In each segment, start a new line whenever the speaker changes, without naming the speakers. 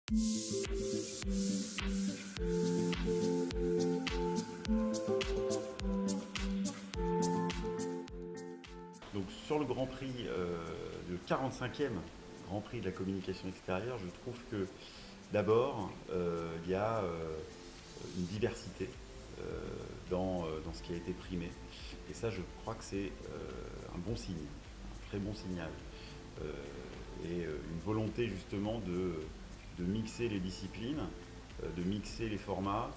Donc sur le Grand Prix, le 45e Grand Prix de la communication extérieure, je trouve que d'abord, il y a une diversité dans ce qui a été primé. Et ça, je crois que c'est un bon signe, un très bon signal. Euh, une volonté justement de mixer les disciplines, de mixer les formats,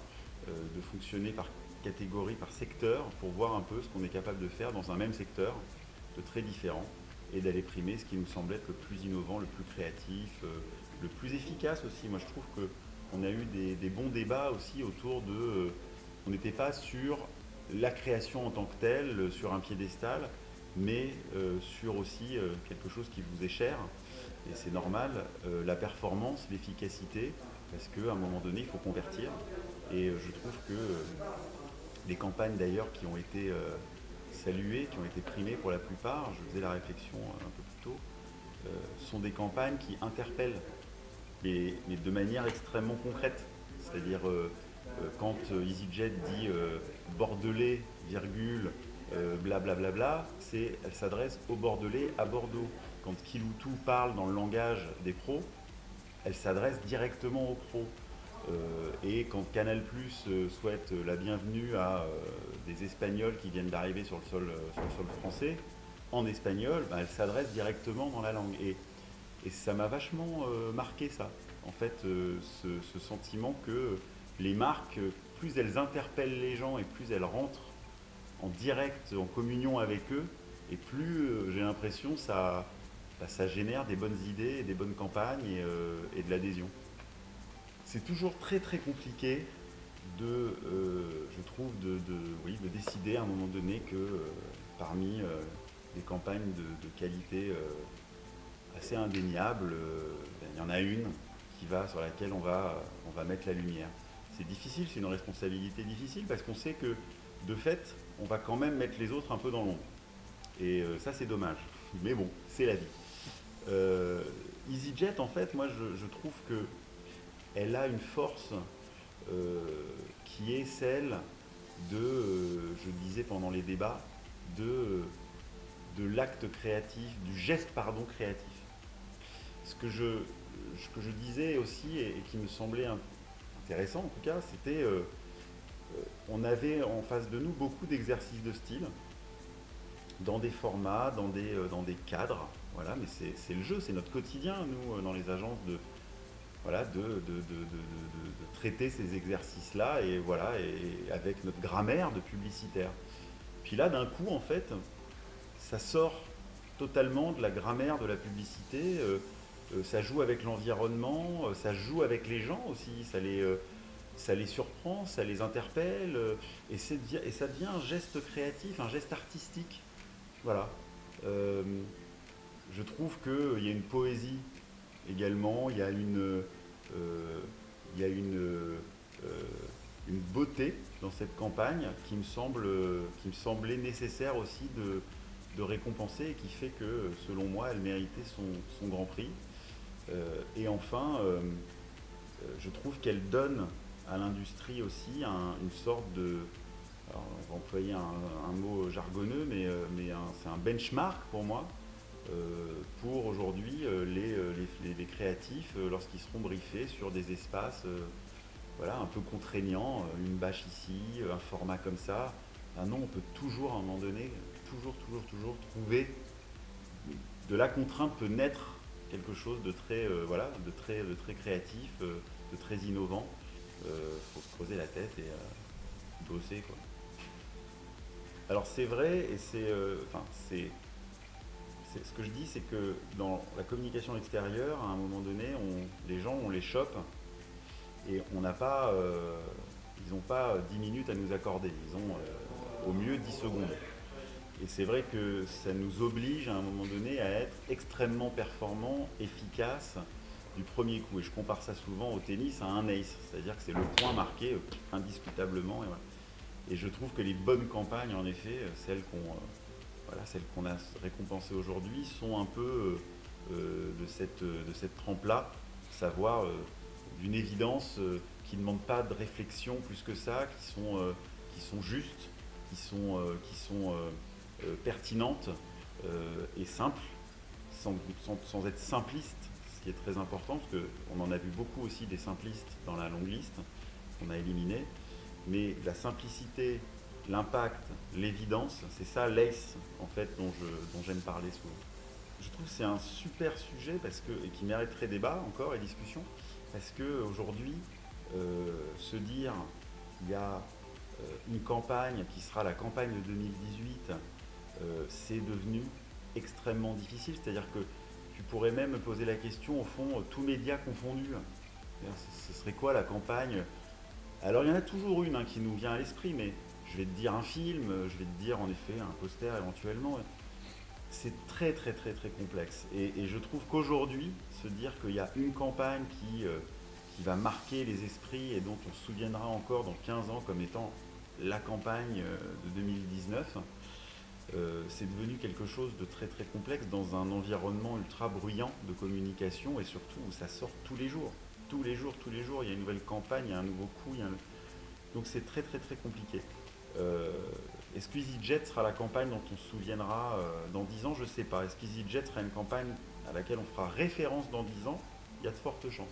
de fonctionner par catégorie, par secteur, pour voir un peu ce qu'on est capable de faire dans un même secteur, de très différent, et d'aller primer ce qui nous semble être le plus innovant, le plus créatif, le plus efficace aussi. Moi, je trouve qu'on a eu des bons débats aussi autour de... on n'était pas sur la création en tant que telle, sur un piédestal, mais sur aussi quelque chose qui vous est cher, et c'est normal, la performance, l'efficacité, parce qu'à un moment donné, il faut convertir. Et je trouve que les campagnes d'ailleurs qui ont été saluées, qui ont été primées pour la plupart, je faisais la réflexion un peu plus tôt, sont des campagnes qui interpellent, mais de manière extrêmement concrète. C'est-à-dire quand EasyJet dit Bordelais, virgule, blablabla, elle s'adresse aux Bordelais à Bordeaux. Quand Kiloutou parle dans le langage des pros, elle s'adresse directement aux pros. Et quand Canal Plus souhaite la bienvenue à des Espagnols qui viennent d'arriver sur le sol français, en espagnol, bah, elle s'adresse directement dans la langue. Et ça m'a vachement marqué ça. En fait, ce sentiment que les marques, plus elles interpellent les gens et plus elles rentrent en direct, en communion avec eux, et plus j'ai l'impression ça, bah, ça génère des bonnes idées, et des bonnes campagnes et de l'adhésion. C'est toujours très très compliqué je trouve, oui, de décider à un moment donné que parmi des campagnes de qualité assez indéniable, ben, il y en a une sur laquelle on va mettre la lumière. C'est difficile, c'est une responsabilité difficile parce qu'on sait que de fait, on va quand même mettre les autres un peu dans l'ombre. Et ça, c'est dommage. Mais bon, c'est la vie. Euh, EasyJet, en fait, moi, je trouve que elle a une force euh, qui est celle je le disais pendant les débats, de, de l'acte créatif, du geste pardon créatif. Ce que je disais aussi et qui me semblait intéressant en tout cas, c'était on avait en face de nous beaucoup d'exercices de style dans des formats, dans des cadres. Voilà, mais c'est le jeu, c'est notre quotidien, nous, dans les agences, voilà, de traiter ces exercices-là et, voilà, et avec notre grammaire de publicitaire. Puis là, d'un coup, en fait, ça sort totalement de la grammaire de la publicité. Ça joue avec l'environnement, ça joue avec les gens aussi, ça les surprend, ça les interpelle, et ça devient un geste créatif, un geste artistique. Voilà. Euh, je trouve qu'il y a une poésie également, il y a une beauté dans cette campagne qui me semblait nécessaire aussi de récompenser et qui fait que, selon moi, elle méritait son Grand Prix. Et enfin, je trouve qu'elle donne à l'industrie aussi une sorte de... Alors, on va employer un mot jargonneux, c'est un benchmark pour moi, pour aujourd'hui les créatifs lorsqu'ils seront briefés sur des espaces voilà, un peu contraignants, une bâche ici, un format comme ça. Ah non, on peut toujours à un moment donné, toujours trouver de la contrainte peut naître quelque chose de très, voilà, de très créatif, de très innovant. Il faut se creuser la tête et bosser quoi. Alors c'est vrai et enfin, ce que je dis, c'est que dans la communication extérieure, à un moment donné, les gens, on les chope et on n'a pas, ils n'ont pas 10 minutes à nous accorder. Ils ont au mieux 10 secondes. Et c'est vrai que ça nous oblige à un moment donné à être extrêmement performant, efficace du premier coup. Et je compare ça souvent au tennis à un ace, c'est-à-dire que c'est le point marqué indiscutablement. Et, voilà. Et je trouve que les bonnes campagnes, en effet, voilà, celles qu'on a récompensées aujourd'hui, sont un peu de cette trempe-là, savoir d'une évidence qui ne demandent pas de réflexion plus que ça, qui sont justes, qui sont pertinentes et simples, sans être simplistes, ce qui est très important, parce qu'on en a vu beaucoup aussi des simplistes dans la longue liste qu'on a éliminé, mais la simplicité, l'impact, l'évidence, c'est ça l'ACE en fait dont j'aime parler souvent. Je trouve que c'est un super sujet et qui mériterait débat encore et discussion, parce qu'aujourd'hui, se dire qu'il y a une campagne qui sera la campagne de 2018, c'est devenu extrêmement difficile. C'est-à-dire que tu pourrais même me poser la question, au fond, tous médias confondus. Ce serait quoi la campagne? Alors il y en a toujours une qui nous vient à l'esprit, mais je vais te dire un film, je vais te dire en effet un poster éventuellement. C'est très très très très complexe. Et je trouve qu'aujourd'hui, se dire qu'il y a une campagne qui va marquer les esprits et dont on se souviendra encore dans 15 ans comme étant la campagne de 2019, c'est devenu quelque chose de très très complexe dans un environnement ultra bruyant de communication et surtout où ça sort tous les jours. Tous les jours, tous les jours, il y a une nouvelle campagne, il y a un nouveau coup, donc c'est très très très compliqué. Euh, Est-ce que EasyJet sera la campagne dont on se souviendra dans 10 ans? Je ne sais pas. Est-ce qu'EasyJet sera une campagne à laquelle on fera référence dans 10 ans? Il y a de fortes chances.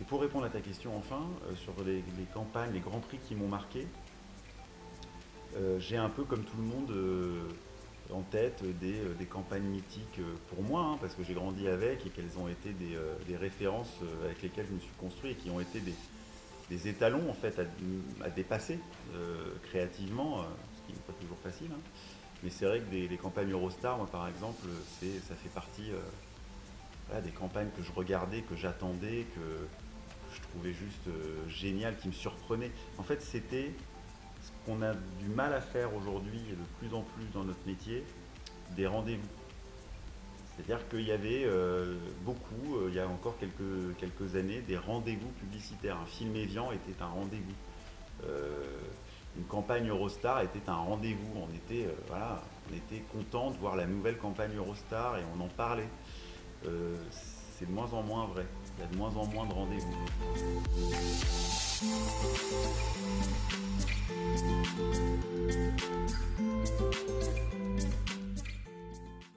Et pour répondre à ta question enfin, sur les campagnes, les grands prix qui m'ont marqué, j'ai un peu comme tout le monde en tête des campagnes mythiques pour moi, parce que j'ai grandi avec et qu'elles ont été des références avec lesquelles je me suis construit et qui ont été des étalons en fait à dépasser créativement, ce qui n'est pas toujours facile. Mais c'est vrai que les campagnes Eurostar, moi par exemple, ça fait partie voilà, des campagnes que je regardais, que j'attendais, que je trouvais juste géniales, qui me surprenaient. En fait, c'était ce qu'on a du mal à faire aujourd'hui et de plus en plus dans notre métier, des rendez-vous. C'est-à-dire qu'il y avait beaucoup, il y a encore quelques années, des rendez-vous publicitaires. Un film Evian était un rendez-vous. Euh, une campagne Eurostar était un rendez-vous. Voilà, on était content de voir la nouvelle campagne Eurostar et on en parlait. Euh, c'est de moins en moins vrai. Il y a de moins en moins de rendez-vous.